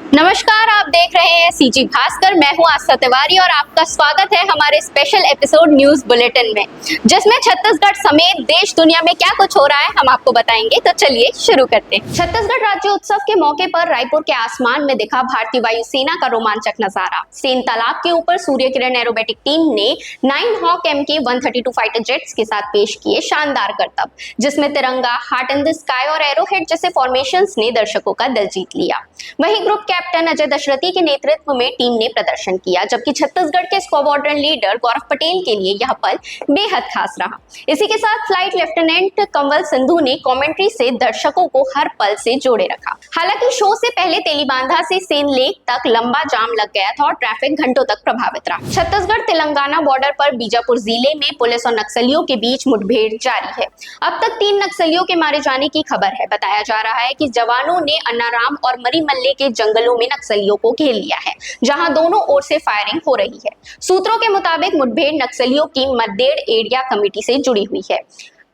नमस्कार, आप देख रहे हैं सीजी भास्कर। मैं हूं आस्था तिवारी और आपका स्वागत है हमारे स्पेशल एपिसोड न्यूज बुलेटिन में, जिसमें छत्तीसगढ़ समेत देश दुनिया में क्या कुछ हो रहा है हम आपको बताएंगे। तो चलिए शुरू करते हैं। छत्तीसगढ़ राज्य उत्सव के मौके पर रायपुर के आसमान में दिखा भारतीय वायुसेना का रोमांचक नजारा। सेन तालाब के ऊपर सूर्य किरण एरोबेटिक टीम ने 9 हॉक MK-132 फाइटर जेट्स के साथ पेश किए शानदार करतब, जिसमें तिरंगा, हार्ट इन द स्काई और एरोहेड जैसे फॉर्मेशंस ने दर्शकों का दिल जीत लिया। वहीं ग्रुप कैप्टन अजय दशरथी के नेतृत्व में टीम ने प्रदर्शन किया, जबकि छत्तीसगढ़ के स्क्वाड्रन लीडर गौरव पटेल के लिए यह पल बेहद खास रहा। इसी के साथ फ्लाइट लेफ्टिनेंट कंवल सिंधु ने कमेंट्री से दर्शकों को हर पल से जोड़े रखा। हालांकि शो से पहले तेलीबांधा से सेन लेक तक लंबा जाम लग गया था और ट्रैफिक घंटों तक प्रभावित रहा। छत्तीसगढ़ तेलंगाना बॉर्डर पर बीजापुर जिले में पुलिस और नक्सलियों के बीच मुठभेड़ जारी है। अब तक 3 नक्सलियों के मारे जाने की खबर है। बताया जा रहा है कि जवानों ने अन्नाराम और मरीमल्ले के जंगलों में नक्सलियों को घेर लिया है, जहां दोनों ओर से फायरिंग हो रही है। सूत्रों के मुताबिक मुठभेड़ नक्सलियों की मद्देड़ एरिया कमेटी से जुड़ी हुई है।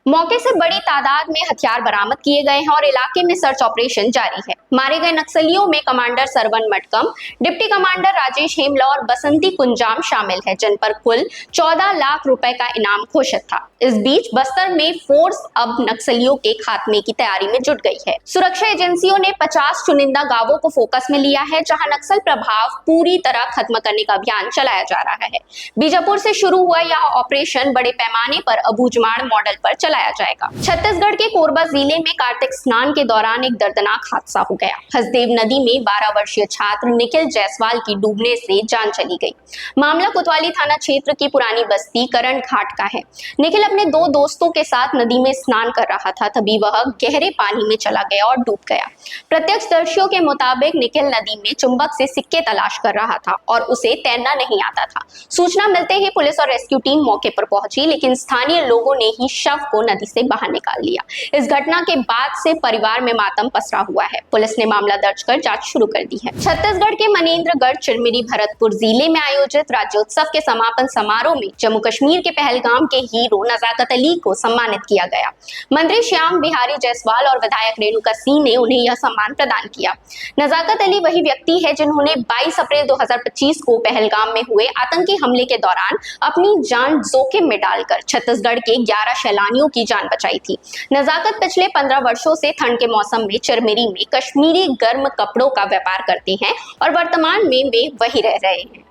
मौके से बड़ी तादाद में हथियार बरामद किए गए हैं और इलाके में सर्च ऑपरेशन जारी है। मारे गए नक्सलियों में commander Sarvan Matkam, deputy commander Rajesh Hemla और बसंती कुंजाम शामिल है, जिन पर कुल 14 लाख रुपए का इनाम घोषित था। इस बीच बस्तर में फोर्स अब नक्सलियों के खात्मे की तैयारी में जुट गई है। सुरक्षा एजेंसियों ने 50 चुनिंदा गांवों को फोकस में लिया है, जहां नक्सल प्रभाव पूरी तरह खत्म करने का अभियान चलाया जा रहा है। बीजापुर से शुरू हुआ यह ऑपरेशन बड़े पैमाने पर अबूझमाड़ मॉडल पर चलाया जाएगा। छत्तीसगढ़ के कोरबा जिले में कार्तिक स्नान के दौरान एक दर्दनाक हादसा हो गया। हसदेव नदी में 12 वर्षीय छात्र निखिल जायसवाल की डूबने से जान चली गई। मामला कोतवाली थाना क्षेत्र की पुरानी बस्ती करण घाट का है। निखिल अपने 2 दोस्तों के साथ नदी में स्नान कर रहा था, तभी वह गहरे पानी में चला गया और डूब गया। प्रत्यक्षदर्शियों के मुताबिक निखिल नदी में चुंबक से सिक्के तलाश कर रहा था और उसे तैरना नहीं आता था। सूचना मिलते ही पुलिस और रेस्क्यू टीम मौके पर पहुंची, लेकिन स्थानीय लोगों ने ही शव को नदी से बाहर निकाल लिया। इस घटना के बाद से परिवार में मातम पसरा हुआ है। पुलिस ने मामला दर्ज कर जांच शुरू कर दी है। छत्तीसगढ़ के मनेन्द्रगढ़, चिरमिरी, भरतपुर जिले में आयोजित राज्योत्सव के समापन समारोह में जम्मू कश्मीर के पहलगाम के हीरो नजाकत अली को सम्मानित किया गया। मंत्री श्याम बिहारी जायसवाल और विधायक रेणुका सिंह ने उन्हें यह सम्मान प्रदान किया। नजाकत अली वही व्यक्ति है जिन्होंने 22 अप्रैल 2025 को पहलगाम में हुए आतंकी हमले के दौरान अपनी जान जोखिम में डालकर छत्तीसगढ़ के 11 सैलानियों की जान बचाई थी। नजाकत पिछले 15 वर्षों से ठंड के मौसम में चिरमिरी में कश्मीरी गर्म कपड़ों का व्यापार करते हैं और वर्तमान में वे वही रह रहे हैं।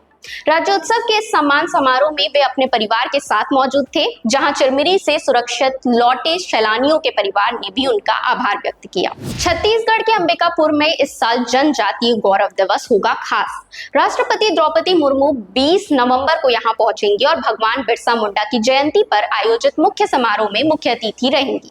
राज्योत्सव के इस सम्मान समारोह में वे अपने परिवार के साथ मौजूद थे, जहां चिरमिरी से सुरक्षित लौटे सैलानियों के परिवार ने भी उनका आभार व्यक्त किया। छत्तीसगढ़ के अंबिकापुर में इस साल जनजातीय गौरव दिवस होगा खास। राष्ट्रपति द्रौपदी मुर्मू 20 नवंबर को यहां पहुंचेंगी और भगवान बिरसा मुंडा की जयंती पर आयोजित मुख्य समारोह में मुख्य अतिथि रहेंगी।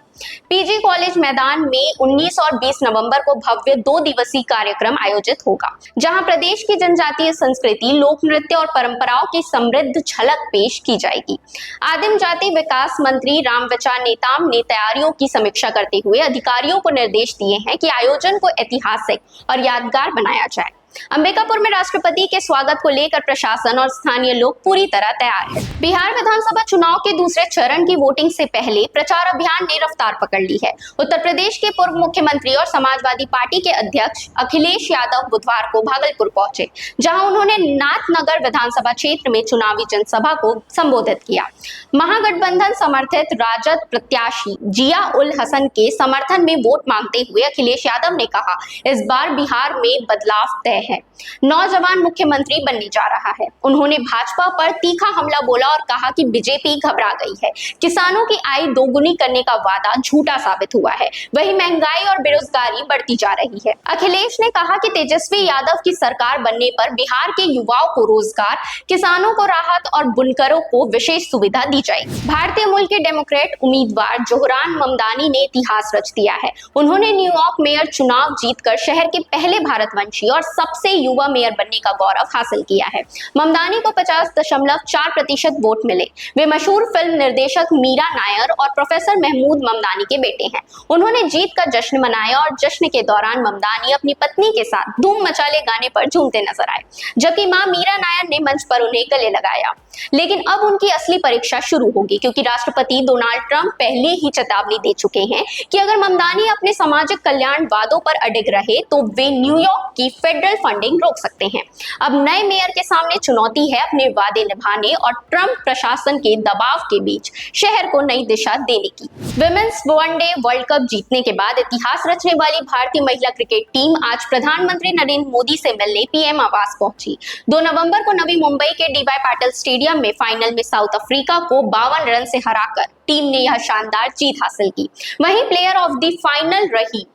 पीजी कॉलेज मैदान में 19 और 20 नवंबर को भव्य 2 दिवसीय कार्यक्रम आयोजित होगा, जहां प्रदेश की जनजातीय संस्कृति, लोक नृत्य और परंपराओं की समृद्ध झलक पेश की जाएगी। आदिम जाति विकास मंत्री रामविचार नेताम ने तैयारियों की समीक्षा करते हुए अधिकारियों को निर्देश दिए हैं कि आयोजन को ऐतिहासिक और यादगार बनाया जाए। अंबिकापुर में राष्ट्रपति के स्वागत को लेकर प्रशासन और स्थानीय लोग पूरी तरह तैयार है। बिहार विधानसभा चुनाव के दूसरे चरण की वोटिंग से पहले प्रचार अभियान ने रफ्तार पकड़ ली है। उत्तर प्रदेश के पूर्व मुख्यमंत्री और समाजवादी पार्टी के अध्यक्ष अखिलेश यादव बुधवार को भागलपुर पहुंचे, जहां उन्होंने नाथनगर विधानसभा क्षेत्र में चुनावी जनसभा को संबोधित किया। महागठबंधन समर्थित राजद प्रत्याशी जिया उल हसन के समर्थन में वोट मांगते हुए अखिलेश यादव ने कहा, इस बार बिहार में बदलाव तय है। नौजवान मुख्यमंत्री बनने जा रहा है। उन्होंने भाजपा पर तीखा हमला बोला और कहा कि बीजेपी घबरा गई है। किसानों की आय दोगुनी करने का वादा झूठा साबित हुआ है। वहीं महंगाई और बेरोजगारी बढ़ती जा रही है। अखिलेश ने कहा कि तेजस्वी यादव की सरकार बनने पर बिहार के युवाओं को रोजगार, किसानों को राहत और बुनकरों को विशेष सुविधा दी जाएगी। भारतीय मूल के डेमोक्रेट उम्मीदवार जोहरान ममदानी ने इतिहास रच दिया है। उन्होंने न्यूयॉर्क मेयर चुनाव जीतकर शहर के पहले भारतवंशी और सबसे युवा मेयर बनने का गौरव हासिल किया है। ममदानी को 50.4% वोट मिले। वे मशहूर फिल्म निर्देशक मीरा नायर और प्रोफेसर महमूद ममदानी के बेटे हैं। उन्होंने जीत का जश्न मनाया और जश्न के दौरान ममदानी अपनी पत्नी के साथ धूम मचाले गाने पर झूमते नजर आए, जबकि मां मीरा नायर ने मंच पर उन्हें गले लगाया। लेकिन अब उनकी असली परीक्षा शुरू होगी, क्योंकि राष्ट्रपति डोनाल्ड ट्रंप पहले ही चेतावनी दे चुके हैं कि अगर ममदानी अपने सामाजिक कल्याण वादों पर अडिग रहे तो वे न्यूयॉर्क की फेडरल फंडिंग रोक सकते हैं। अब नए मेयर के सामने चुनौती है अपने वादे निभाने और ट्रंप प्रशासन के दबाव के बीच शहर को नई दिशा देने की। विमेंस वनडे वर्ल्ड कप जीतने के बाद इतिहास रचने वाली भारतीय महिला क्रिकेट टीम आज प्रधानमंत्री नरेंद्र मोदी से मिलने पीएम आवास पहुंची। 2 नवंबर को नवी मुंबई के डीवाई पाटिल स्टेडियम में फाइनल में साउथ अफ्रीका को 52 रन से हराकर टीम ने यह शानदार जीत हासिल की। वहीं प्लेयर ऑफ द फाइनल रही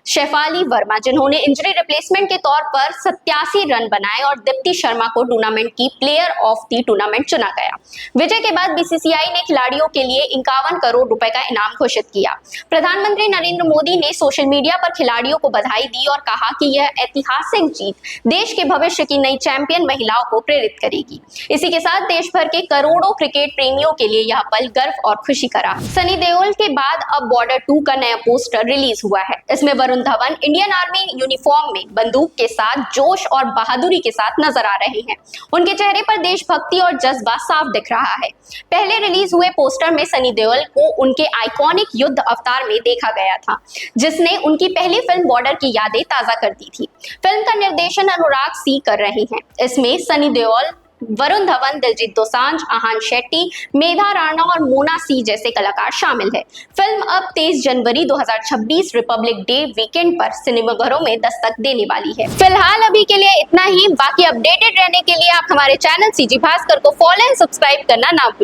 शेफाली वर्मा, जिन्होंने इंजरी रिप्लेसमेंट के तौर पर 87 रन बनाए और दीप्ति शर्मा को टूर्नामेंट की प्लेयर ऑफ द टूर्नामेंट चुना गया। विजय के बाद बीसीसीआई ने खिलाड़ियों के लिए 51 करोड़ रुपए का इनाम घोषित किया। प्रधानमंत्री नरेंद्र मोदी ने सोशल मीडिया पर खिलाड़ियों को बधाई दी और कहा कि यह ऐतिहासिक जीत देश के भविष्य की नई चैंपियन महिलाओं को प्रेरित करेगी। इसी के साथ देश भर के करोड़ों क्रिकेट प्रेमियों के लिए यह पल गर्व और खुशी का रहा। सनी देओल के बाद अब बॉर्डर 2 का नया पोस्टर रिलीज हुआ है। इसमें Varun Dhawan Indian army uniform में बंदूक के साथ जोश और बहादुरी के साथ नजर आ रहे हैं। उनके चेहरे पर देशभक्ति और जज्बा साफ दिख रहा है। पहले रिलीज हुए पोस्टर में सनी देओल को उनके आइकॉनिक युद्ध अवतार में देखा गया था, जिसने उनकी पहली फिल्म बॉर्डर की यादें ताजा कर दी थी। फिल्म का निर्देशन अनुराग सी कर रहे हैं। इसमें सनी देओल, वरुण धवन, दिलजीत दोसांझ, आहान शेट्टी, मेधा राणा और मोना सी जैसे कलाकार शामिल है। फिल्म अब 23 जनवरी 2026 रिपब्लिक डे वीकेंड पर सिनेमाघरों में दस्तक देने वाली है। फिलहाल अभी के लिए इतना ही। बाकी अपडेटेड रहने के लिए आप हमारे चैनल सीजी भास्कर को फॉलो एंड सब्सक्राइब करना ना भूलें।